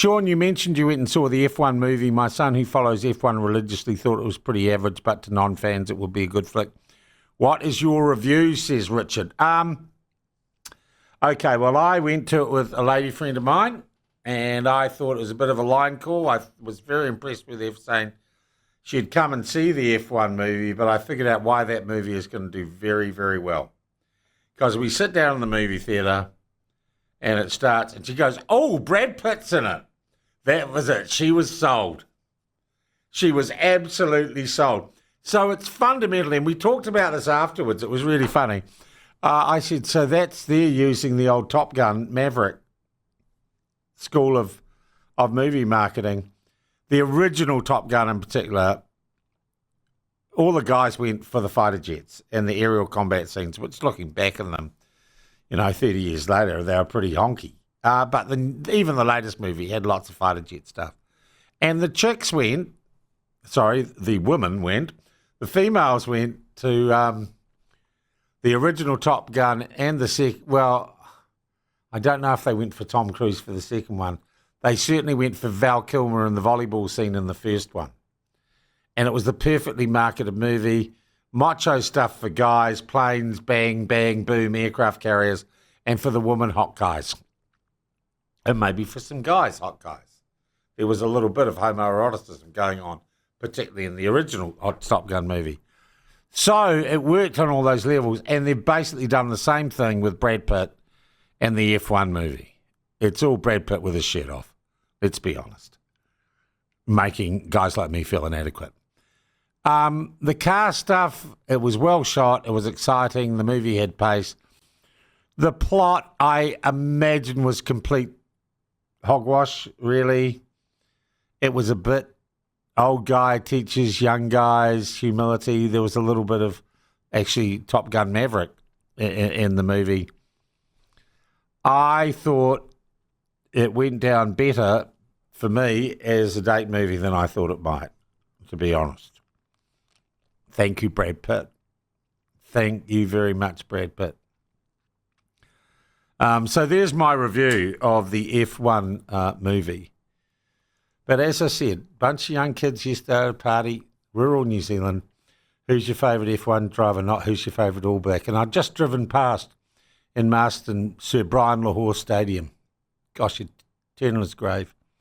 Sean, you mentioned you went and saw the F1 movie. My son, who follows F1 religiously, thought it was pretty average, but to non-fans it would be a good flick. What is your review, says Richard? Okay, well, I went to it with a lady friend of mine, and I thought it was a bit of a line call. I was very impressed with her saying she'd come and see the F1 movie, but I figured out why that movie is going to do very, very well. Because we sit down in the movie theatre, and it starts, and she goes, "Oh, Brad Pitt's in it." That was it. She was sold. She was absolutely sold. So it's fundamentally, and we talked about this afterwards, it was really funny. I said, so they're using the old Top Gun Maverick school of movie marketing. The original Top Gun in particular, all the guys went for the fighter jets and the aerial combat scenes, which looking back on them, 30 years later, they were pretty honky. But even the latest movie had lots of fighter jet stuff. And the chicks went, the women went, the females went to the original Top Gun and the second, well, I don't know if they went for Tom Cruise for the second one. They certainly went for Val Kilmer in the volleyball scene in the first one. And it was the perfectly marketed movie, macho stuff for guys, planes, bang, bang, boom, aircraft carriers, and for the women, hot guys. And maybe for some guys, hot guys. There was a little bit of homoeroticism going on, particularly in the original Top Gun movie. So it worked on all those levels, and they've basically done the same thing with Brad Pitt and the F1 movie. It's all Brad Pitt with his shirt off, let's be honest, making guys like me feel inadequate. The car stuff, it was well shot, it was exciting, the movie had pace. The plot, I imagine, was complete hogwash, really. It was a bit old guy teaches young guys humility. There was a little bit of actually Top Gun Maverick in the movie. I thought it went down better for me as a date movie than I thought it might, to be honest. Thank you, Brad Pitt. Thank you very much, Brad Pitt. So there's my review of the F1 movie. But as I said, bunch of young kids yesterday at a party, rural New Zealand. Who's your favourite F1 driver? Not who's your favourite All Black. And I'd just driven past in Marston, Sir Brian Lahore Stadium. Gosh, you'd turn on his grave.